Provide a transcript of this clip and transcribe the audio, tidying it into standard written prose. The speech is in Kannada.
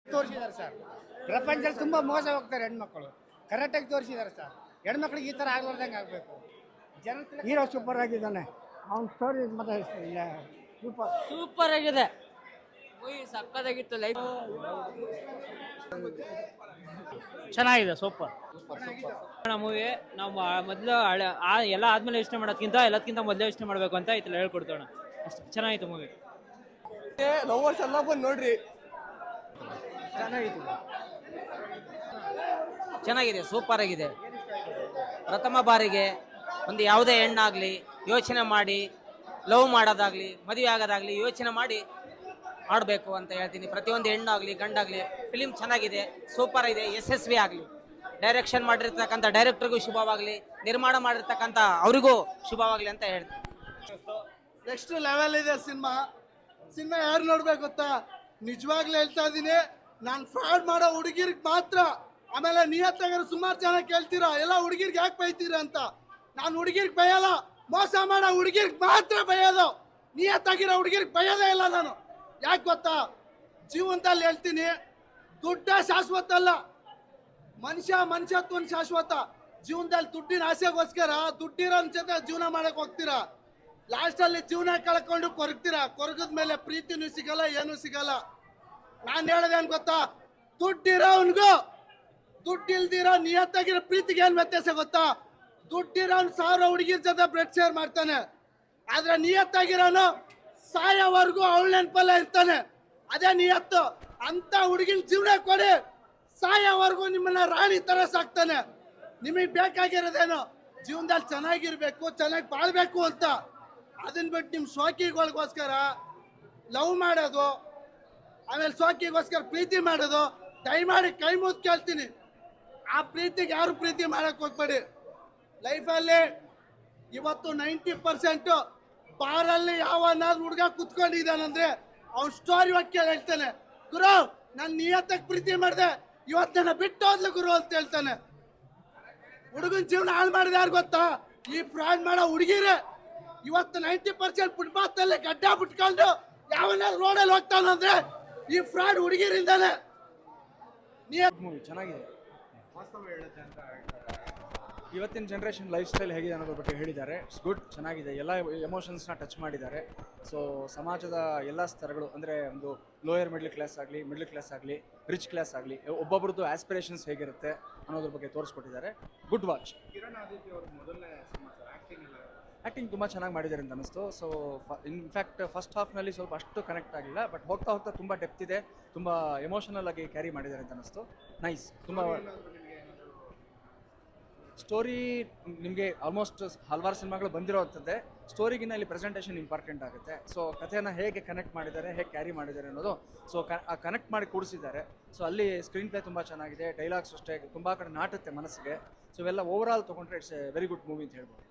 ತೋರಿಸಿದ್ದಾರೆ ಸರ್. ಪ್ರಪಂಚದಲ್ಲಿ ತುಂಬ ಮೋಸ ಹೋಗ್ತಾರೆ ಹೆಣ್ಮಕ್ಳು. ಕರೆಕ್ಟಾಗಿ ತೋರಿಸಿದ್ದಾರೆ ಸರ್. ಹೆಣ್ಮಕ್ಳಿಗೆ ಈ ಥರ ಆಗ್ಲಾರ್ದಂಗೆ ಆಗಬೇಕು. ಜನ ಹೀರೋ ಸೂಪರ್ ಆಗಿದ್ದಾನೆ. ಅವ್ನ ಸ್ಟೋರಿ ಮತ್ತೆ ಸೂಪರ್ ಆಗಿದೆ ಮೂವಿ, ಸಕ್ಕತ್ತಾಗಿತ್ತು. ಲೈಫ್ ಚೆನ್ನಾಗಿದೆ, ಸೂಪರ್ ಮೂವಿ. ನಾವು ಮೊದಲು ಎಲ್ಲ ಆದ್ಮೇಲೆ ಯೋಚನೆ ಮಾಡೋದಕ್ಕಿಂತ ಎಲ್ಲದಕ್ಕಿಂತ ಮೊದಲೇ ಯೋಚನೆ ಮಾಡಬೇಕು ಅಂತ ಇತ್ತು ಹೇಳ್ಕೊಡ್ತೋಣ. ಅಷ್ಟು ಚೆನ್ನಾಗಿತ್ತು ಮೂವಿ. ಲವರ್ಸ್ ಎಲ್ಲ ಬಂದು ನೋಡ್ರಿ. ಚೆನ್ನಾಗಿದೆ, ಸೂಪರ್ ಆಗಿದೆ. ಪ್ರಥಮ ಬಾರಿಗೆ ಒಂದು ಯಾವುದೇ ಹೆಣ್ಣಾಗಲಿ ಯೋಚನೆ ಮಾಡಿ ಲವ್ ಮಾಡೋದಾಗ್ಲಿ ಮದುವೆ ಆಗೋದಾಗ್ಲಿ ಯೋಚನೆ ಮಾಡಿ ಆಡಬೇಕು ಅಂತ ಹೇಳ್ತೀನಿ. ಪ್ರತಿಯೊಂದು ಹೆಣ್ಣಾಗಲಿ ಗಂಡಾಗಲಿ ಫಿಲಿಮ್ ಚೆನ್ನಾಗಿದೆ, ಸೂಪರ್ ಇದೆ, ಯಶಸ್ವಿ ಆಗಲಿ. ಡೈರೆಕ್ಷನ್ ಮಾಡಿರ್ತಕ್ಕಂಥ ಡೈರೆಕ್ಟರ್ಗೂ ಶುಭವಾಗಲಿ, ನಿರ್ಮಾಣ ಮಾಡಿರ್ತಕ್ಕಂಥ ಅವರಿಗೂ ಶುಭವಾಗಲಿ ಅಂತ ಹೇಳ್ತೀನಿ. ನೆಕ್ಸ್ಟ್ ಲೆವೆಲ್ ಇದೆ ಸಿನಿಮಾ. ಯಾರು ನೋಡ್ಬೇಕು ಗೊತ್ತಾ? ನಿಜವಾಗ್ಲೂ ಹೇಳ್ತಾ ಇದ್ದೀನಿ, ನಾನು ಫ್ರಾಡ್ ಮಾಡೋ ಹುಡುಗಿರ್ಗೆ ಮಾತ್ರ. ಆಮೇಲೆ ನಿಯತ್ತಾಗ ಸುಮಾರು ಜನ ಕೇಳ್ತೀರಾ ಎಲ್ಲ ಹುಡುಗಿರ್ಗೆ ಯಾಕೆ ಬೈತೀರಾ ಅಂತ. ನಾನು ಹುಡುಗಿರ್ಗೆ ಬೈಯಲ್ಲ, ಮೋಸ ಮಾಡೋ ಹುಡುಗಿರ್ಗೆ ಮಾತ್ರ ಬೈಯೋದು. ನಿಯತ್ತಾಗಿರೋ ಹುಡುಗಿರ್ಗೆ ಬೈಯೋದೇ ಇಲ್ಲ ನಾನು. ಯಾಕೆ ಗೊತ್ತಾ? ಜೀವನದಲ್ಲಿ ಹೇಳ್ತೀನಿ, ದುಡ್ಡ ಶಾಶ್ವತ ಅಲ್ಲ, ಮನುಷ್ಯತ್ವ ಶಾಶ್ವತ. ಜೀವನದಲ್ಲಿ ದುಡ್ಡಿನ ಆಸೆಗೋಸ್ಕರ ದುಡ್ಡಿರೋ ಜೊತೆ ಜೀವನ ಮಾಡಕ್ ಹೋಗ್ತೀರಾ. ಲಾಸ್ಟಲ್ಲಿ ಜೀವನ ಕಳ್ಕೊಂಡು ಕೊರಗ್ತೀರಾ. ಕೊರಗದ ಮೇಲೆ ಪ್ರೀತಿನೂ ಸಿಗಲ್ಲ, ಏನೂ ಸಿಗಲ್ಲ. ನಾನು ಹೇಳೋದೇನು ಗೊತ್ತಾ? ದುಡ್ಡಿರೋನ್ಗೂ ದುಡ್ಡಿಲ್ದಿರೋ ನಿಯತ್ತಾಗಿರೋ ಪ್ರೀತಿಗೆ ಏನು ವ್ಯತ್ಯಾಸ ಗೊತ್ತಾ? ದುಡ್ಡಿರೋನು 1000 ಹುಡುಗಿರ ಜೊತೆ ಬ್ಲಡ್ ಶೇರ್ ಮಾಡ್ತಾನೆ, ಆದ್ರೆ ನಿಯತ್ತಾಗಿರೋನು ಸಾಯೋವರೆಗೂ ಅವಳ ನೆನಪಲ್ಲ ಇರ್ತಾನೆ. ಅದೇ ನಿಯತ್ತು. ಅಂತ ಹುಡುಗಿನ ಜೀವನ ಕೊಡಿ, ಸಾಯೋವರೆಗೂ ನಿಮ್ಮನ್ನ ರಾಣಿ ತರ ಸಾಕ್ತಾನೆ. ನಿಮಗೆ ಬೇಕಾಗಿರೋದೇನು? ಜೀವನದಲ್ಲಿ ಚೆನ್ನಾಗಿರ್ಬೇಕು, ಚೆನ್ನಾಗಿ ಬಾಳ್ಬೇಕು ಅಂತ. ಅದನ್ನ ಬಿಟ್ಟು ನಿಮ್ಮ ಶೋಕಿಗಳಿಗೋಸ್ಕರ ಲವ್ ಮಾಡೋದು, ಆಮೇಲೆ ಶೋಕಿಗೋಸ್ಕರ ಪ್ರೀತಿ ಮಾಡೋದು, ದಯಮಾಡಿ ಕೈ ಮುದ್ದು ಕೇಳ್ತೀನಿ, ಆ ಪ್ರೀತಿಗೆ ಯಾರು ಪ್ರೀತಿ ಮಾಡಕ್ ಹೋಗ್ಬೇಡಿ. ಲೈಫಲ್ಲಿ ಇವತ್ತು 90% ಬಾರಲ್ಲಿ ಯಾವನಾದ್ರು ಹುಡುಗ ಕುತ್ಕೊಂಡಿದ್ದಾನಂದ್ರೆ ಅವ್ನ ಸ್ಟೋರಿ ಕೇಳಿ ಹೇಳ್ತಾನೆ, ಗುರು ನಾನು ನಿಯತ್ತಾಗಿ ಪ್ರೀತಿ ಮಾಡಿದೆ, ಇವತ್ತು ನನ್ನ ಬಿಟ್ಟು ಹೋದ್ಲು ಗುರು ಅಂತ ಹೇಳ್ತಾನೆ. ಹುಡುಗನ ಜೀವನ ಹಾಳು ಮಾಡಿದೆ ಯಾರು ಗೊತ್ತಾ? ಈ ಫ್ರಾಡ್ ಮಾಡೋ ಹುಡುಗಿರೇ. ಇವತ್ತು 90% ಫುಟ್ಪಾತಲ್ಲಿ ಗಡ್ಡ ಬಿಟ್ಕೊಂಡು ಯಾವನಾದ್ರು ರೋಡಲ್ಲಿ ಹೋಗ್ತಾನಂದ್ರೆ ಈ ಫ್ರಾಡ್ ಹುಡುಗಿರಿಂದಾನೆ. ಮೂವಿ ಚೆನ್ನಾಗಿದೆ. ಇವತ್ತಿನ ಜನ್ರೇಷನ್ ಲೈಫ್ ಸ್ಟೈಲ್ ಹೇಗಿದೆ ಅನ್ನೋದ್ರ ಬಗ್ಗೆ ಹೇಳಿದ್ದಾರೆ. ಇಟ್ಸ್ ಗುಡ್, ಚೆನ್ನಾಗಿದೆ. ಎಲ್ಲ ಎಮೋಷನ್ಸ್ನ ಟಚ್ ಮಾಡಿದ್ದಾರೆ. ಸೊ ಸಮಾಜದ ಎಲ್ಲ ಸ್ತರಗಳು, ಅಂದರೆ ಒಂದು ಲೋಯರ್ ಮಿಡ್ಲ್ ಕ್ಲಾಸ್ ಆಗಲಿ, ಮಿಡ್ಲ್ ಕ್ಲಾಸ್ ಆಗಲಿ, ರಿಚ್ ಕ್ಲಾಸ್ ಆಗಲಿ, ಒಬ್ಬೊಬ್ರದ್ದು ಆಸ್ಪಿರೇಷನ್ಸ್ ಹೇಗಿರುತ್ತೆ ಅನ್ನೋದ್ರ ಬಗ್ಗೆ ತೋರಿಸ್ಕೊಟ್ಟಿದ್ದಾರೆ. Good watch. ಆ್ಯಕ್ಟಿಂಗ್ ತುಂಬ ಚೆನ್ನಾಗಿ ಮಾಡಿದ್ದಾರೆ ಅಂತ ಅನ್ನಿಸ್ತು. ಸೊ ಇನ್ಫ್ಯಾಕ್ಟ್ ಫಸ್ಟ್ ಹಾಫ್ನಲ್ಲಿ ಸ್ವಲ್ಪ ಅಷ್ಟು ಕನೆಕ್ಟ್ ಆಗಿಲ್ಲ, ಬಟ್ ಹೋಗ್ತಾ ಹೋಗ್ತಾ ತುಂಬ ಡೆಪ್ತ್ ಇದೆ, ತುಂಬ ಎಮೋಷನಲ್ ಆಗಿ ಕ್ಯಾರಿ ಮಾಡಿದ್ದಾರೆ ಅಂತ ಅನ್ನಿಸ್ತು. ನೈಸ್. ತುಂಬ ಸ್ಟೋರಿ ನಿಮಗೆ ಆಲ್ಮೋಸ್ಟ್ ಹಲವಾರು ಸಿನಿಮಾಗಳು ಬಂದಿರೋವಂಥದ್ದೇ. ಸ್ಟೋರಿಗಿನ್ನ ಇಲ್ಲಿ ಪ್ರೆಸೆಂಟೇಷನ್ ಇಂಪಾರ್ಟೆಂಟ್ ಆಗುತ್ತೆ. ಸೊ ಕಥೆಯನ್ನು ಹೇಗೆ ಕನೆಕ್ಟ್ ಮಾಡಿದ್ದಾರೆ, ಹೇಗೆ ಕ್ಯಾರಿ ಮಾಡಿದ್ದಾರೆ ಅನ್ನೋದು, ಸೊ ಕನೆಕ್ಟ್ ಮಾಡಿ ಕೂಡಿಸಿದ್ದಾರೆ. ಸೊ ಅಲ್ಲಿ ಸ್ಕ್ರೀನ್ ಪ್ಲೇ ತುಂಬ ಚೆನ್ನಾಗಿದೆ, ಡೈಲಾಗ್ಸ್ ಅಷ್ಟೇ ತುಂಬ ಕಡೆ ನಾಟುತ್ತೆ ಮನಸ್ಸಿಗೆ. ಸೊ ಇವೆಲ್ಲ ಓವರ್ ಆಲ್ ತೊಗೊಂಡ್ರೆ it's A very good movie ಅಂತ ಹೇಳ್ಬೋದು.